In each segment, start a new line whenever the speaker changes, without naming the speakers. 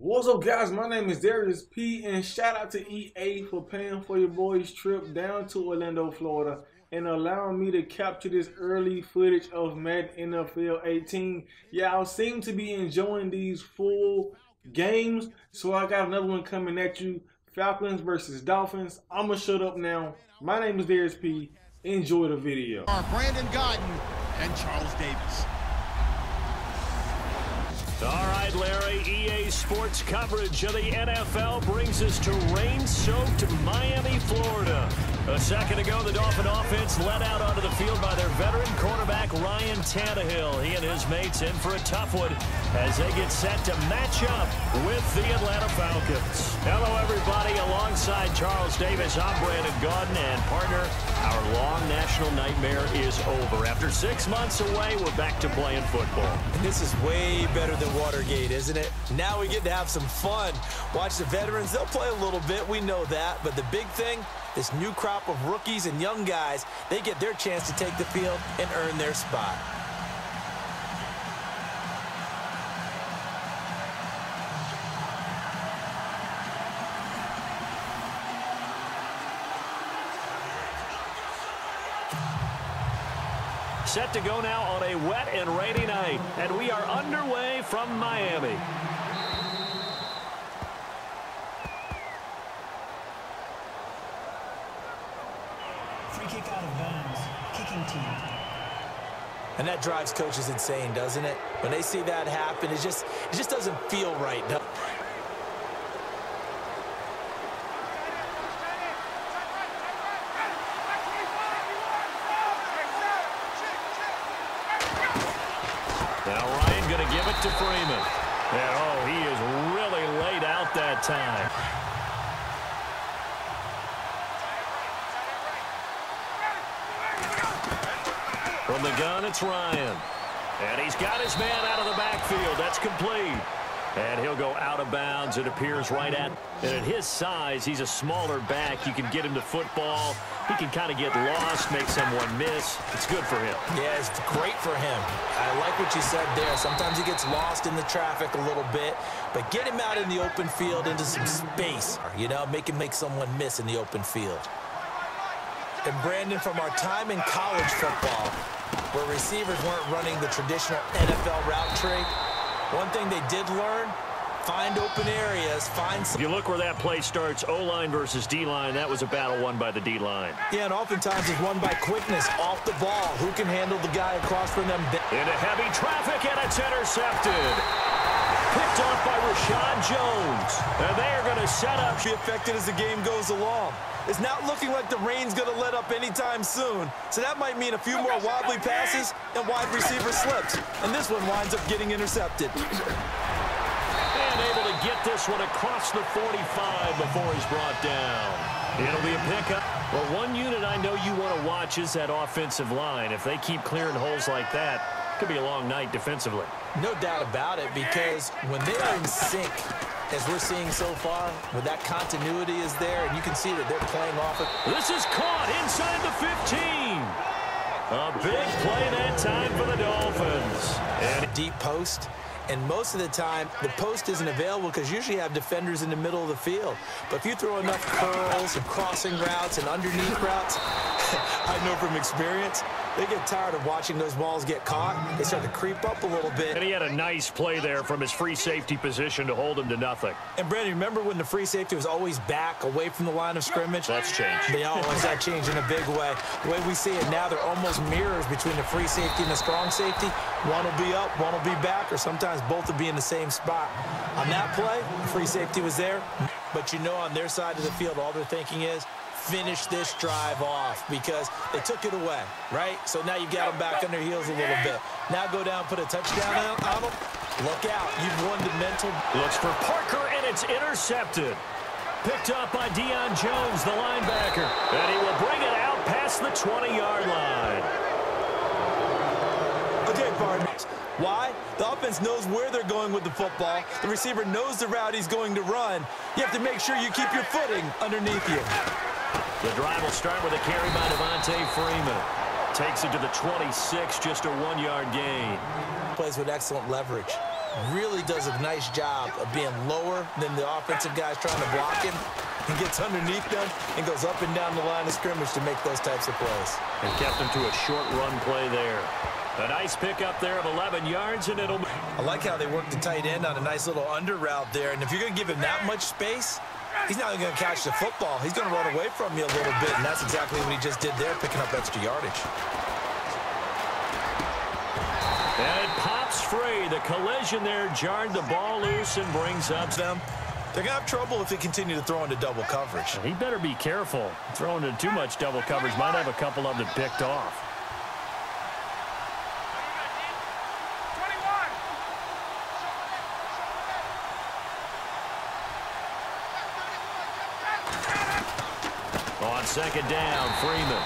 What's up, guys? My name is Daryus P, and shout out to EA for paying for your boy's trip down to Orlando, Florida, and allowing me to capture this early footage of Madden NFL 18. Y'all seem to be enjoying these full games, so I got another one coming at you. Falcons versus Dolphins. I'ma shut up now. My name is Daryus P. Enjoy the video.
Brandon Gaudin and Charles Davis.
All right, Larry, EA Sports coverage of the NFL brings us to rain-soaked Miami, Florida. A second ago, the Dolphin offense led out onto the field by their veteran quarterback, Ryan Tannehill. He and his mates in for a tough one as they get set to match up with the Atlanta Falcons. Hello, everybody. Alongside Charles Davis, I'm Brandon Gaudin, and partner, our long national nightmare is over. After 6 months away, we're back to playing football.
And this is way better than Watergate, isn't it? Now we get to have some fun. Watch the veterans. They'll play a little bit. We know that. But the big thing, this new crop of rookies and young guys, they get their chance to take the field and earn their spot.
Set to go now on a wet and rainy night, and we are underway from Miami.
Free kick out of bounds. Kicking team.
And that drives coaches insane, doesn't it? When they see that happen, it just doesn't feel right.
Now Ryan going to give it to Freeman. And oh, he is really laid out that time. From the gun, it's Ryan. And he's got his man out of the backfield. That's complete. And he'll go out of bounds, it appears, right at. And at his size, he's a smaller back. You can get him to football. He can kind of get lost, make someone miss. It's good for him.
Yeah, it's great for him. I like what you said there. Sometimes he gets lost in the traffic a little bit, but get him out in the open field into some space. You know, make him make someone miss in the open field. And Brandon, from our time in college football, where receivers weren't running the traditional NFL route tree, one thing they did learn, find open areas, If
you look where that play starts, O-line versus D-line, that was a battle won by the D-line.
Yeah, and oftentimes it's won by quickness, off the ball. Who can handle the guy across from them?
Into heavy traffic, and it's intercepted. Picked off by Rashad Jones. And they are going to set up.
Be affected as the game goes along. It's not looking like the rain's going to let up anytime soon. So that might mean a few more wobbly passes and wide receiver slips. And this one winds up getting intercepted.
And able to get this one across the 45 before he's brought down. It'll be a pickup. Well, one unit I know you want to watch is that offensive line. If they keep clearing holes like that, it could be a long night defensively.
No doubt about it, because when they are in sync, as we're seeing so far, where that continuity is there, and you can see that they're playing off it.
This is caught inside the 15. A big play that time for the Dolphins.
And deep post. And most of the time, the post isn't available because usually you have defenders in the middle of the field. But if you throw enough curls and crossing routes and underneath routes, I know from experience, they get tired of watching those balls get caught. They start to creep up a little bit.
And he had a nice play there from his free safety position to hold him to nothing.
And, Brandon, remember when the free safety was always back away from the line of scrimmage?
That's changed.
They always that changed in a big way. The way we see it now, they're almost mirrors between the free safety and the strong safety. One will be up, one will be back, or sometimes both will be in the same spot. On that play, the free safety was there, but you know on their side of the field, all they're thinking is, finish this drive off, because they took it away, right? So now you got them back on their heels a little bit. Now go down, put a touchdown on them. Look out. You've won the mental.
Looks for Parker, and it's intercepted. Picked up by Deion Jones, the linebacker. And he will bring it out past the 20-yard line.
Okay, partners. Why? The offense knows where they're going with the football. The receiver knows the route he's going to run. You have to make sure you keep your footing underneath you.
The drive will start with a carry by Devontae Freeman. Takes it to the 26, just a 1-yard gain.
Plays with excellent leverage. really does a nice job of being lower than the offensive guys trying to block him. He gets underneath them and goes up and down the line of scrimmage to make those types of plays.
And kept him to a short run play there. A nice pickup there of 11 yards, and it'll...
I like how they work the tight end on a nice little under route there. And if you're going to give him that much space, he's not going to catch the football. He's going to run away from you a little bit, and that's exactly what he just did there, picking up extra yardage.
And it pops free. The collision there jarred the ball loose and brings up them.
They're going to have trouble if they continue to throw into double coverage.
He better be careful. Throwing into too much double coverage might have a couple of them picked off. On second down, Freeman.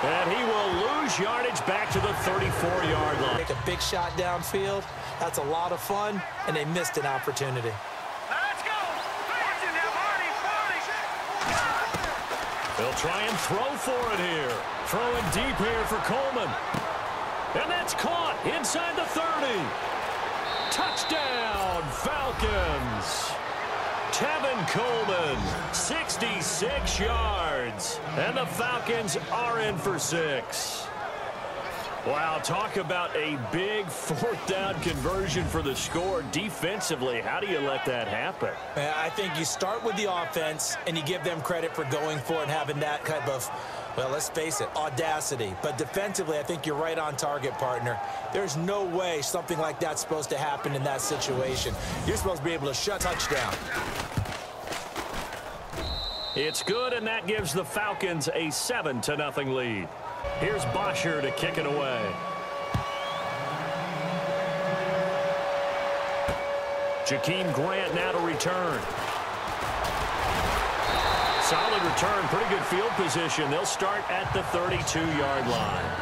And he will lose yardage back to the 34-yard line.
Take a big shot downfield. That's a lot of fun, and they missed an opportunity.
Let's go!
They'll try and throw for it here. Throwing deep here for Coleman. And that's caught inside the 30. Touchdown, Falcons. Tevin Coleman, 66 yards. And the Falcons are in for 6. Wow, talk about a big fourth down conversion for the score. Defensively, how do you let that happen?
I think you start with the offense, and you give them credit for going for it and having that kind of, well, let's face it, audacity. But defensively, I think you're right on target, partner. There's no way something like that's supposed to happen in that situation. You're supposed to be able to shut touchdown.
It's good, and that gives the Falcons a 7-0 lead. Here's Bosher to kick it away. Jakeem Grant now to return. Solid return, pretty good field position. They'll start at the 32-yard line.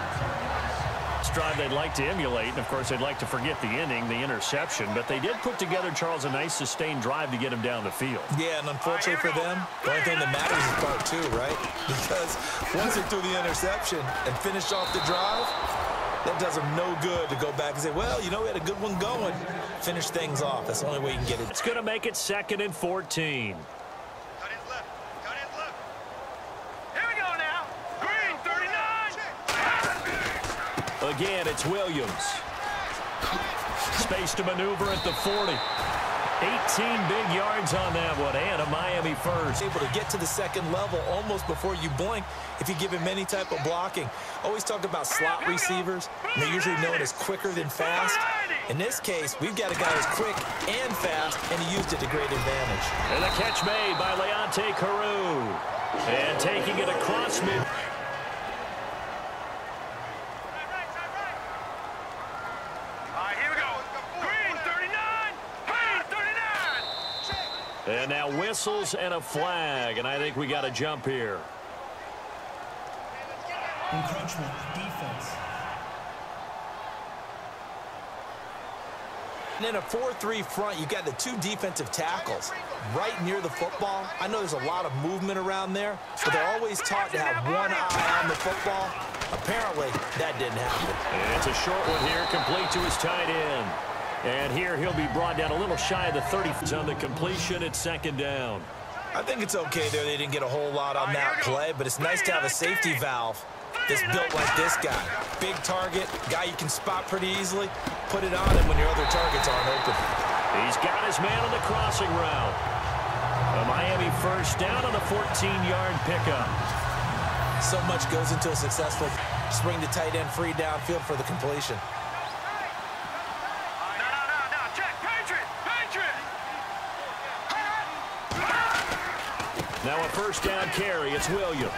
Drive they'd like to emulate, and of course they'd like to forget the inning, the interception, but they did put together, Charles, a nice sustained drive to get him down the field.
Yeah, and unfortunately for them, the only thing that matters is part 2, right? Because once they threw the interception and finished off the drive, that does them no good to go back and say, well, you know, we had a good one going. Finish things off. That's the only way you can get it.
It's going to make it 2nd and 14. Again, it's Williams. Space to maneuver at the 40. 18 big yards on that one, and a Miami first.
Able to get to the second level almost before you blink if you give him any type of blocking. Always talked about slot receivers, and they're usually known as quicker than fast. In this case, we've got a guy who's quick and fast, and he used it to great advantage.
And a catch made by Leonte Carew. And taking it across mid. And now whistles and a flag, and I think we got a jump here.
Encroachment, defense.
And in a 4-3 front, you've got the 2 defensive tackles right near the football. I know there's a lot of movement around there, but they're always taught to have one eye on the football. Apparently, that didn't happen.
And it's a short one here, complete to his tight end. And here he'll be brought down a little shy of the 30 on the completion at 2nd down.
I think it's okay there. They didn't get a whole lot on that play, but it's nice to have a safety valve that's built like this guy. Big target, guy you can spot pretty easily. Put it on him when your other targets aren't open.
He's got his man on the crossing route. A Miami first down on the 14-yard pickup.
So much goes into a successful swing the tight end free downfield for the completion.
Now a first down carry. It's Williams.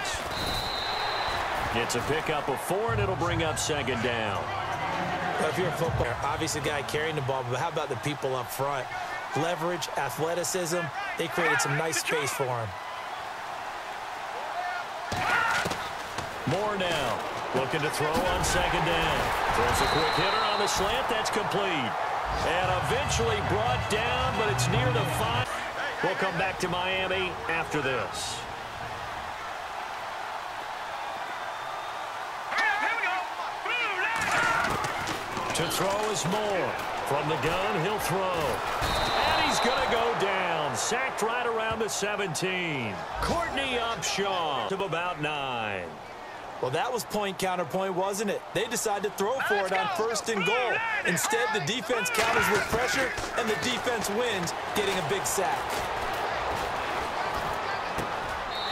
It's a pickup of 4, and it'll bring up 2nd down.
Well, if you're a football player, obviously the guy carrying the ball, but how about the people up front? Leverage, athleticism, they created some nice space for him.
More now. Looking to throw on 2nd down. Throws a quick hitter on the slant. That's complete. And eventually brought down, but it's near the 5. We'll come back to Miami after this. To throw is Moore. From the gun, he'll throw. And he's going to go down. Sacked right around the 17. Courtney Upshaw of about 9.
Well, that was point counterpoint, wasn't it? They decided to throw for it on 1st and goal. Instead, the defense counters with pressure, and the defense wins, getting a big sack.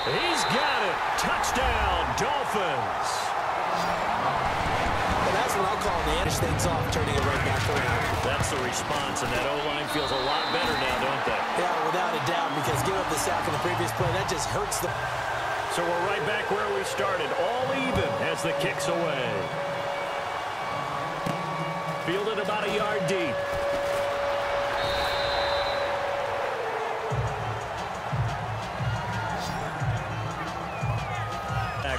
He's got it. Touchdown, Dolphins.
Well, that's what I call manage things off, turning it right back around.
That's the response, and that O-line feels a lot better now, don't they?
Yeah, without a doubt, because give up the sack in the previous play, that just hurts them.
So we're right back where we started, all even as the kick's away. Fielded about a yard deep.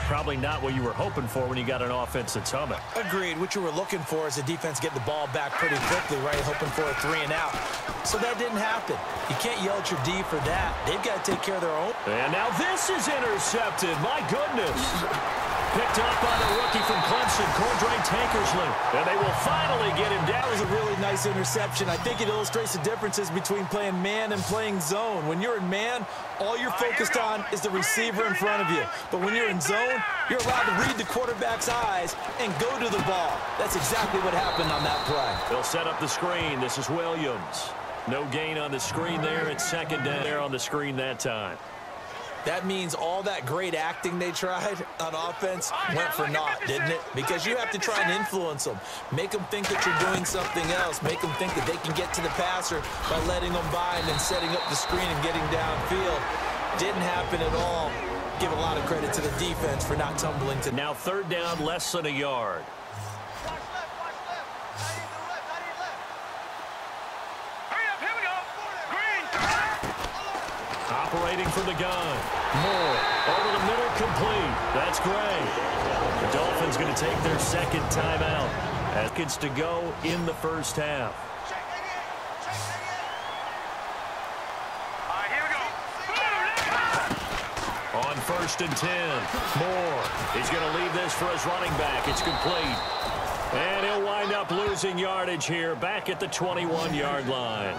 Probably not what you were hoping for when you got an offense that's humming.
Agreed. What you were looking for is the defense getting the ball back pretty quickly, right? Hoping for a 3 and out. So that didn't happen. You can't yell at your D for that. They've got to take care of their own.
And now this is intercepted. My goodness. Picked up by the rookie from Clemson, Cordray Tankersley. And they will finally get him down.
That was a really nice interception. I think it illustrates the differences between playing man and playing zone. When you're in man, all you're focused on is the receiver in front of you. But when you're in zone, you're allowed to read the quarterback's eyes and go to the ball. That's exactly what happened on that play.
They'll set up the screen. This is Williams. No gain on the screen there. It's 2nd down there on the screen that time.
That means all that great acting they tried on offense went for naught, didn't it? Because you have to try and influence them. Make them think that you're doing something else. Make them think that they can get to the passer by letting them by and then setting up the screen and getting downfield. Didn't happen at all. Give a lot of credit to the defense for not tumbling to.
Now 3rd down, less than a yard. Operating from the gun. Moore over the middle, complete. That's great. The Dolphins going to take their 2nd timeout. Seconds to go in the 1st half. On 1st and 10, Moore. He's going to leave this for his running back. It's complete. And he'll wind up losing yardage here back at the 21-yard line.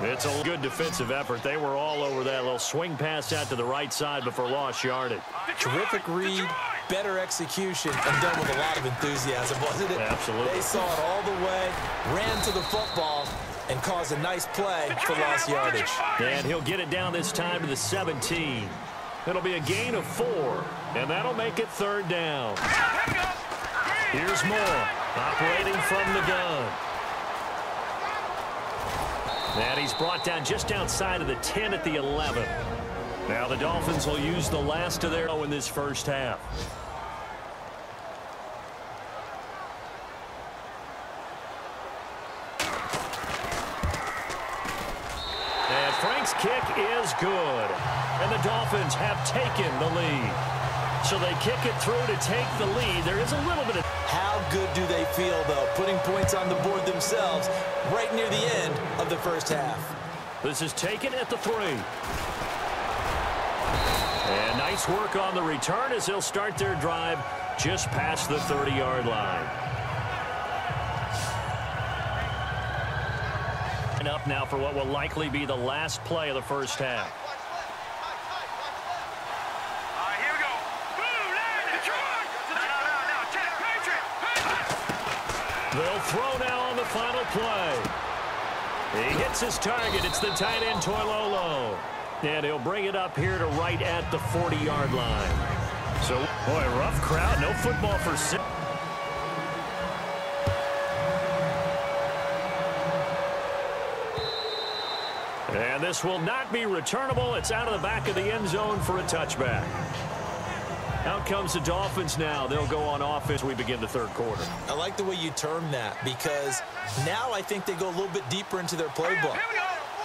It's a good defensive effort. They were all over that little swing pass out to the right side before lost yardage.
Terrific read, better execution, and done with a lot of enthusiasm, wasn't it?
Absolutely.
They saw it all the way, ran to the football, and caused a nice play for lost yardage.
And he'll get it down this time to the 17. It'll be a gain of 4, and that'll make it 3rd down. Here's Moore, operating from the gun. And he's brought down just outside of the 10 at the 11. Now the Dolphins will use the last of their in this 1st half. And Frank's kick is good. And the Dolphins have taken the lead. So they kick it through to take the lead. There is a little bit of...
How good do they feel, though, putting points on the board themselves right near the end of the 1st half?
This is taken at the 3. And nice work on the return as they'll start their drive just past the 30-yard line. And up now for what will likely be the last play of the 1st half. They'll throw now on the final play. He hits his target. It's the tight end, Toilolo. And he'll bring it up here to right at the 40-yard line. So, boy, rough crowd. No football for 6. And this will not be returnable. It's out of the back of the end zone for a touchback. Out comes the Dolphins now. They'll go on offense as we begin the 3rd quarter.
I like the way you term that because now I think they go a little bit deeper into their playbook.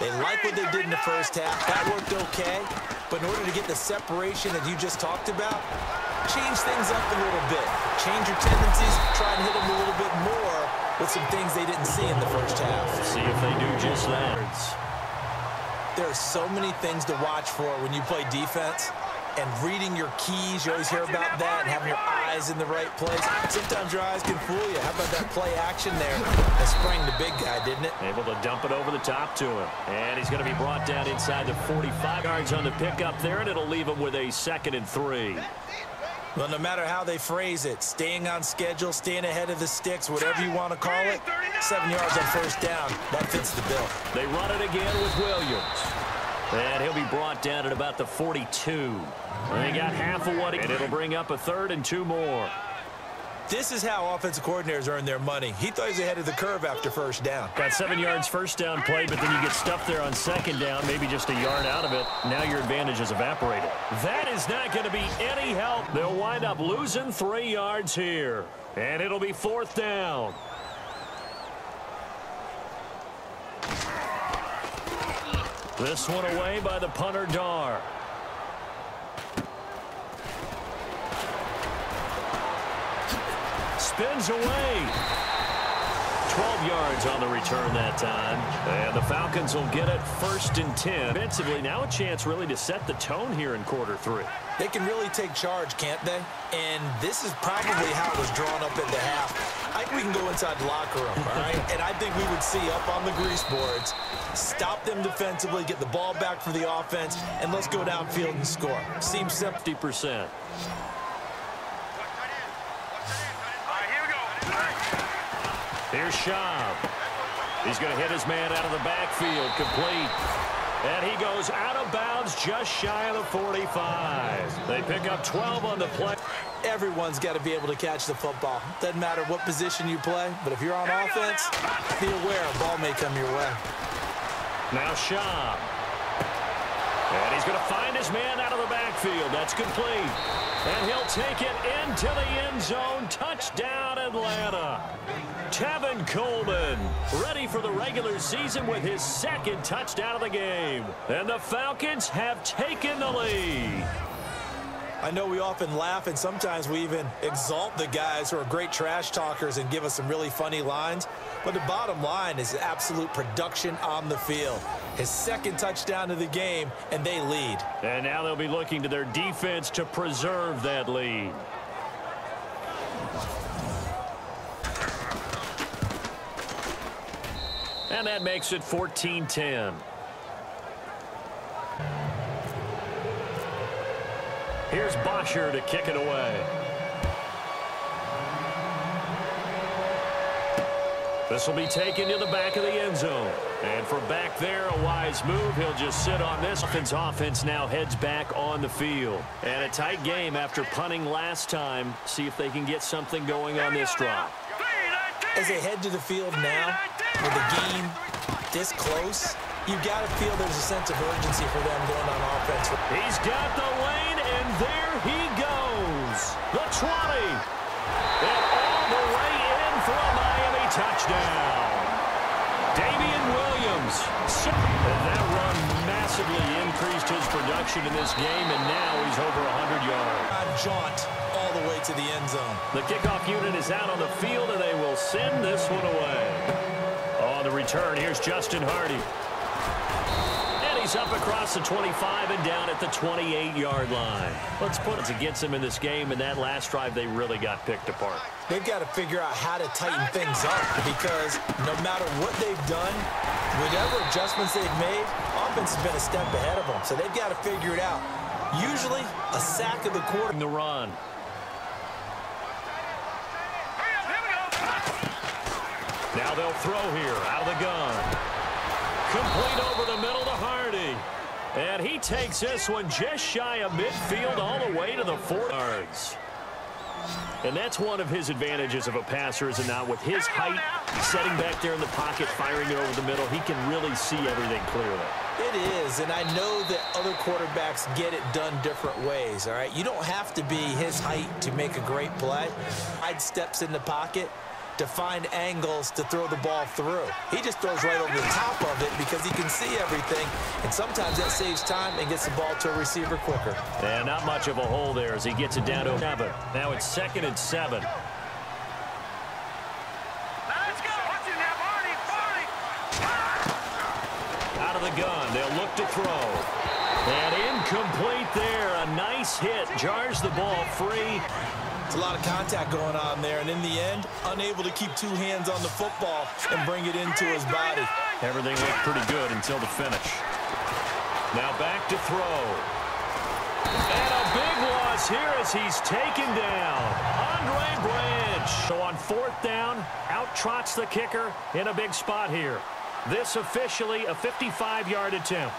They like what they did in the 1st half. That worked okay. But in order to get the separation that you just talked about, change things up a little bit. Change your tendencies. Try and hit them a little bit more with some things they didn't see in the 1st half.
See if they do just that.
There are so many things to watch for when you play defense. And reading your keys, you always hear about that, and having your eyes eyes in the right place. Sometimes your eyes can fool you. How about that play action there? That sprang the big guy, didn't it?
Able to dump it over the top to him. And he's going to be brought down inside the 45 yards on the pickup there, and it'll leave him with a 2nd and 3.
Well, no matter how they phrase it, staying on schedule, staying ahead of the sticks, whatever you want to call it, 7 yards on first down, that fits the bill.
They run it again with Williams. And he'll be brought down at about the 42. They got half of what he... And it'll bring up a 3rd and 2 more.
This is how offensive coordinators earn their money. He thought he was ahead of the curve after first down.
Got 7 yards first down play, but then you get stuffed there on 2nd down, maybe just a yard out of it. Now your advantage is evaporated. That is not going to be any help. They'll wind up losing 3 yards here. And it'll be 4th down. This one away by the punter, Dar. Spins away. 12 yards on the return that time. And the Falcons will get it 1st and 10. Defensively, now a chance really to set the tone here in quarter 3.
They can really take charge, can't they? And this is probably how it was drawn up at the half. I think we can go inside the locker room, all right? And I think we would see up on the grease boards, stop them defensively, get the ball back for the offense, and let's go downfield and score. Seems 70%. Here's Schaub. He's going to hit his man out of the backfield, complete. And he goes out of bounds just shy of the 45. They pick up 12 on the play. Everyone's got to be able to catch the football. Doesn't matter what position you play, but if you're on offense, be aware a ball may come your way. Now Schaub. And he's going to find his man out of the backfield. That's complete. And he'll take it into the end zone. Touchdown, Atlanta. Tevin Coleman ready for the regular season with his 2nd touchdown of the game. And the Falcons have taken the lead. I know we often laugh, and sometimes we even exalt the guys who are great trash talkers and give us some really funny lines. But the bottom line is absolute production on the field. His 2nd touchdown of the game, and they lead. And now they'll be looking to their defense to preserve that lead. And that makes it 14-10. Here's Bosher to kick it away. This will be taken to the back of the end zone. And from back there, a wise move. He'll just sit on this. Offense now heads back on the field. And a tight game after punting last time. See if they can get something going on this drive. As they head to the field now, with the game this close, you've got to feel there's a sense of urgency for them going on offense. He's got the lane, and there he goes. The 20. And all the way in for a Miami touchdown. Damian Williams. And that run massively increased his production in this game, and now he's over 100 yards. Jaunt all the way to the end zone. The kickoff unit is out on the field, and they will send this one away. On the return, here's Justin Hardy. And he's up across the 25 and down at the 28-yard line. Let's put it against them in this game, and that last drive, they really got picked apart. They've got to figure out how to tighten things up, because no matter what they've done, whatever adjustments they've made, offense has been a step ahead of them, so they've got to figure it out. Usually, a sack of the quarter. The run. Now they'll throw here out of the gun. Complete over the middle to Hardy. And he takes this one just shy of midfield all the way to the 4 yards. And that's one of his advantages of a passer, is it not? With his height, setting back there in the pocket, firing it over the middle, he can really see everything clearly. It is, and I know that other quarterbacks get it done different ways, all right? You don't have to be his height to make a great play. Side steps in the pocket to find angles to throw the ball through. He just throws right over the top of it because he can see everything, and sometimes that saves time and gets the ball to a receiver quicker. And not much of a hole there as he gets it down to 7. Now it's 2nd and 7. Out of the gun, they'll look to throw. And incomplete there. A
nice hit. Jars the ball free.
It's a lot of contact going on there, and in the end, unable to keep two hands on the football and bring it into his body.
Everything looked pretty good until the finish. Now back to throw. And a big loss here as he's taken down. Andre Branch. So on 4th down, out trots the kicker in a big spot here. This officially a 55-yard attempt.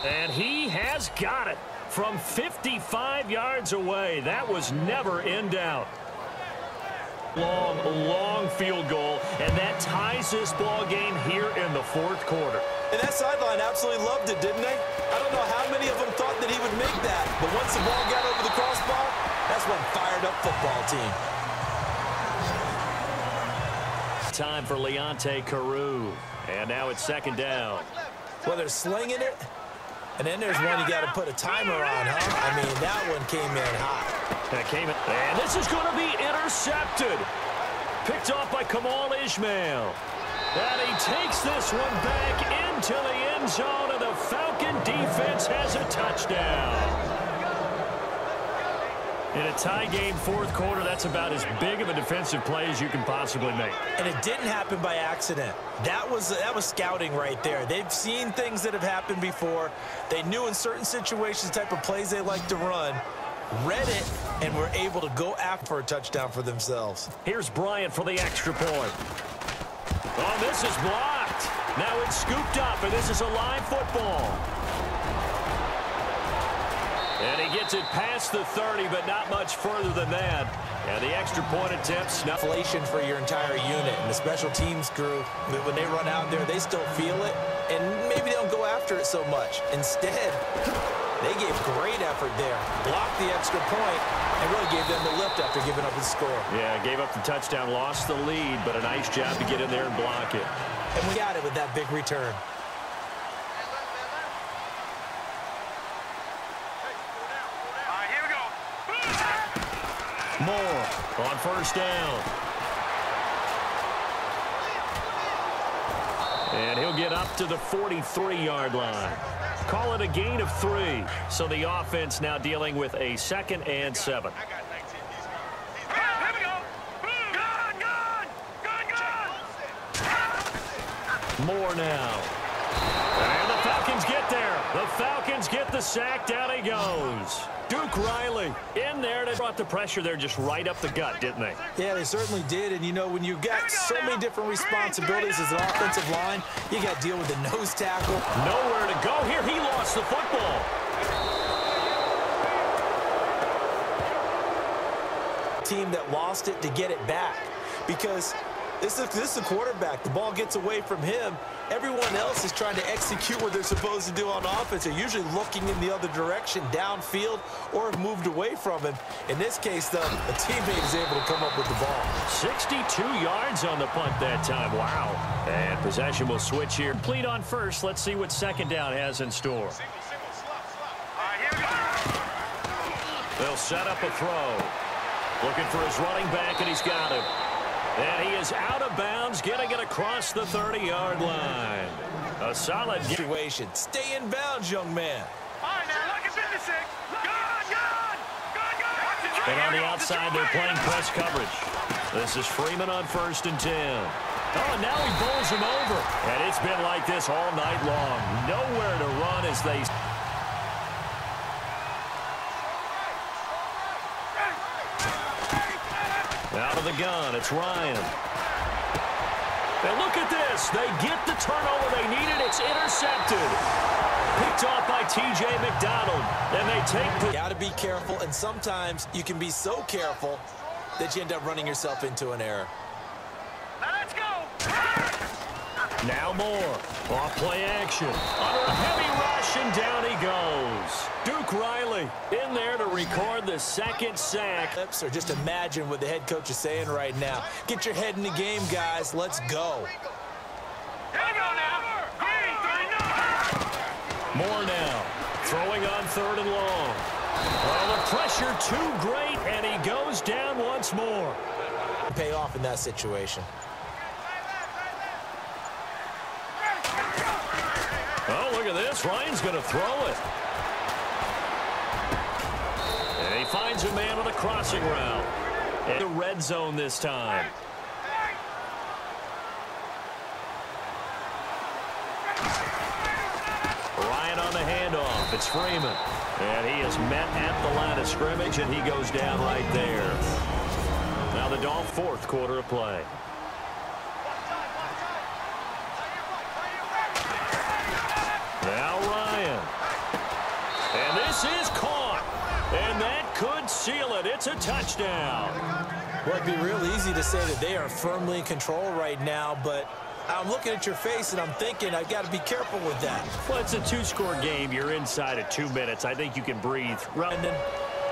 And he has got it from 55 yards away. That was never in doubt. Long field goal, and that ties this ball game here in the 4th quarter.
And that sideline absolutely loved it, didn't they? I don't know how many of them thought that he would make that, but once the ball got over the crossbar, that's one fired-up football team.
Time for Leonte Carew, and now it's 2nd down.
Well, they're slinging it, and then there's one you got to put a timer on, huh? I mean, that one came in hot.
And this is going to be intercepted. Picked off by Kamal Ishmael. And he takes this one back into the end zone, and the Falcon defense has a touchdown. In a tie game 4th quarter, that's about as big of a defensive play as you can possibly make.
And it didn't happen by accident. That was scouting right there. They've seen things that have happened before. They knew in certain situations the type of plays they like to run, read it, and were able to go after a touchdown for themselves.
Here's Bryant for the extra point. Oh, this is blocked. Now it's scooped up, and this is a live football. And he gets it past the 30, but not much further than that. And the extra point attempts.
Inflation for your entire unit. And the special teams crew, when they run out there, they still feel it. And maybe they don't go after it so much. Instead, they gave great effort there. Blocked the extra point and really gave them the lift after giving up the score.
Yeah, gave up the touchdown, lost the lead, but a nice job to get in there and block it.
And we got it with that big return.
Moore on 1st down. And he'll get up to the 43-yard line. Call it a gain of 3. So the offense now dealing with a 2nd and 7. Moore now. And the Falcons get there. The Falcons get the sack. Down he goes. Duke Riley in there. They brought the pressure there just right up the gut, didn't they?
Yeah, they certainly did. And, you know, when you've got so many different responsibilities as an offensive line, you got to deal with the nose tackle.
Nowhere to go here. He lost the football.
Team that lost it to get it back, because this is the quarterback. The ball gets away from him. Everyone else is trying to execute what they're supposed to do on offense. They're usually looking in the other direction, downfield, or have moved away from him. In this case, though, a teammate is able to come up with the ball.
62 yards on the punt that time. Wow. And possession will switch here. Complete on 1st. Let's see what 2nd down has in store. They'll set up a throw. Looking for his running back, and he's got him. And he is out of bounds, getting it across the 30-yard line. A solid
situation. Stay in bounds, young man.
And on the outside, they're playing press coverage. This is Freeman on 1st and 10. Oh, and now he bowls him over. And it's been like this all night long. Nowhere to run as they... Out of the gun, it's Ryan. And look at this. They get the turnover they needed. It's intercepted. Picked off by T.J. McDonald. And they take the...
Got to be careful, and sometimes you can be so careful that you end up running yourself into an error.
Let's go.
Now Moore. Off play action. Under a heavy rush, and down he goes. Duke Riley in there to record the 2nd sack.
Or just imagine what the head coach is saying right now. Get your head in the game, guys. Let's go.
Moore now throwing on 3rd and long. Well, the pressure too great, and he goes down once more.
Pay off in that situation.
Oh, look at this. Ryan's going to throw it. And he finds a man on the crossing route. In the red zone this time. Ryan on the handoff. It's Freeman. And he is met at the line of scrimmage, and he goes down right there. Now the Dolphins' fourth quarter of play. Now Ryan. And this is caught. And that could seal it. It's a touchdown.
Well, it'd be real easy to say that they are firmly in control right now, but I'm looking at your face and I'm thinking I've got to be careful with that.
Well, it's a two-score game. You're inside of 2 minutes. I think you can breathe.
Brendan,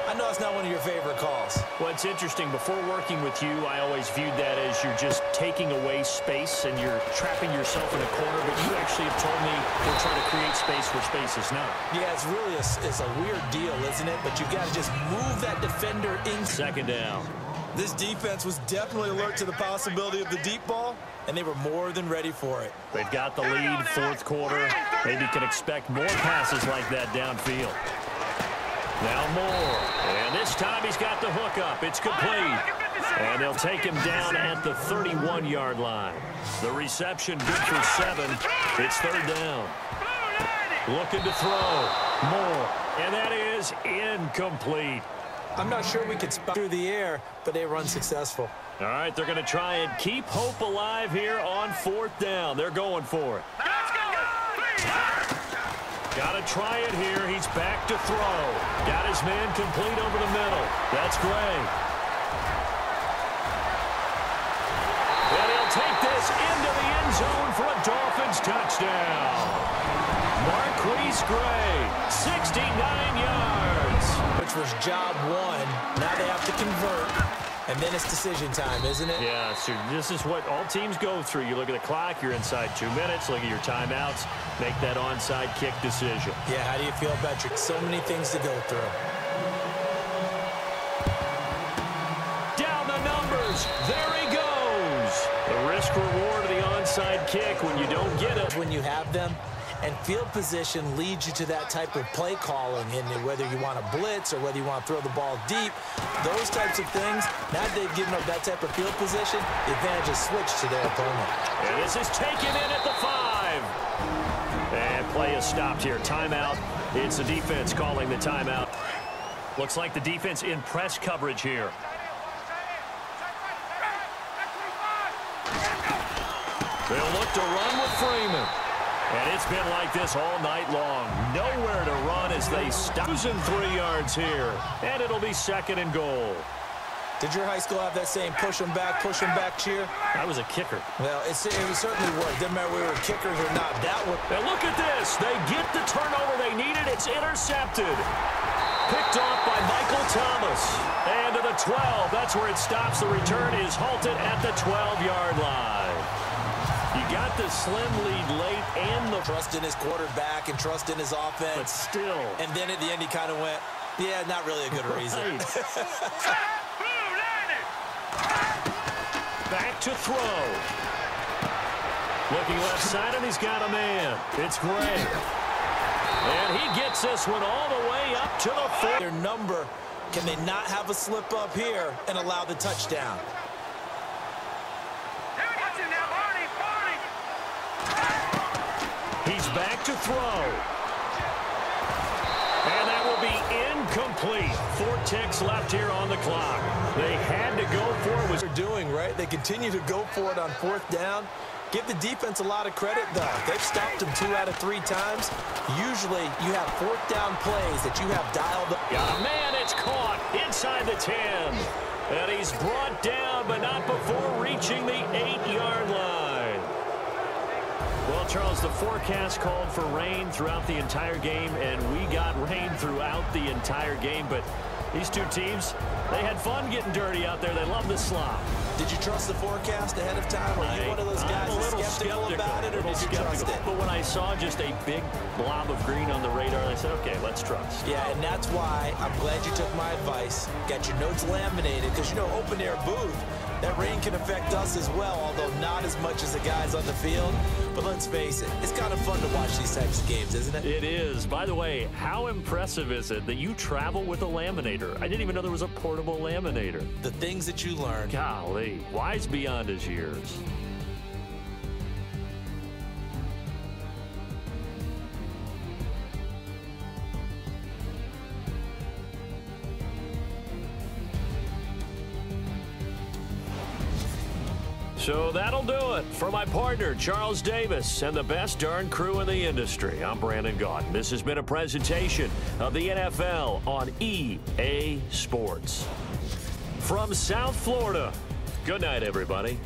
I know it's not one of your favorite calls.
Well, it's interesting. Before working with you, I always viewed that as you're just taking away space and you're trapping yourself in a corner, but you actually have told me we're trying to create space where space is not.
Yeah, it's really a weird deal, isn't it? But you've got to just move that defender in.
Second down.
This defense was definitely alert to the possibility of the deep ball, and they were more than ready for it.
They've got the lead, fourth quarter. Maybe can expect more passes like that downfield. Now Moore. And this time he's got the hook up. It's complete. And they'll take him down at the 31-yard line. The reception good for 7. It's third down. Looking to throw. Moore. And that is incomplete.
I'm not sure we could spot through the air, but they run successful.
All right, they're going to try and keep hope alive here on fourth down. They're going for it. Got to try it here. He's back to throw. Got his man complete over the middle. That's Gray. And he'll take this into the end zone for a Dolphins touchdown. Marquise Gray, 69 yards.
Which was job one. Now they have to convert. And then it's decision time, isn't it?
Yeah, so this is what all teams go through. You look at the clock, you're inside 2 minutes, look at your timeouts, make that onside kick decision.
Yeah, how do you feel about your so many things to go through?
Down the numbers. There he goes. The risk reward of the onside kick when you don't get it.
When you have them. And field position leads you to that type of play calling, and whether you want to blitz or whether you want to throw the ball deep, those types of things, now that they've given up that type of field position, the advantage is switched to their opponent.
And this is taken in at the 5. And play is stopped here. Timeout. It's the defense calling the timeout. Looks like the defense in press coverage here. They'll look to run with Freeman. And it's been like this all night long. Nowhere to run as they stop. Losing 3 yards here. And it'll be second and goal.
Did your high school have that same push them back cheer?
I was a kicker.
Well, it certainly worked. Didn't matter whether we were kickers or not. That was.
And look at this. They get the turnover they needed. It's intercepted. Picked off by Michael Thomas. And to the 12. That's where it stops. The return is halted at the 12-yard line. You got the slim lead late and the
trust in his quarterback and trust in his offense.
But still.
And then at the end he kind of went, yeah, not really a good reason.
Back to throw. Looking left side, and he's got a man. It's Gray. And he gets this one all the way up to the 4.
Their number, can they not have a slip up here and allow the touchdown?
He's back to throw. And that will be incomplete. 4 ticks left here on the clock. They had to go for it.
What they're doing, right? They continue to go for it on fourth down. Give the defense a lot of credit, though. They've stopped them 2 out of 3 times. Usually, you have fourth down plays that you have dialed up.
Got a man, it's caught inside the 10. And he's brought down, but not before reaching the 8-yard line. Well, Charles, the forecast called for rain throughout the entire game, and we got rain throughout the entire game. But These two teams, they had fun getting dirty out there. They love the slop.
Did you trust the forecast ahead of time? Were you one of those guys that's skeptical about it, or did you trust it?
But when I saw just a big blob of green on the radar, I said, okay, let's trust.
Yeah, and that's why I'm glad you took my advice. Got your notes laminated, because, you know, open air booth, that rain can affect us as well, although not as much as the guys on the field. But let's face it, it's kind of fun to watch these types of games, isn't it?
It is. By the way, how impressive is it that you travel with a laminator? I didn't even know there was a portable laminator.
The things that you learn.
Golly, wise beyond his years. So that'll do it for my partner, Charles Davis, and the best darn crew in the industry. I'm Brandon Gaudin. This has been a presentation of the NFL on EA Sports. From South Florida, good night, everybody.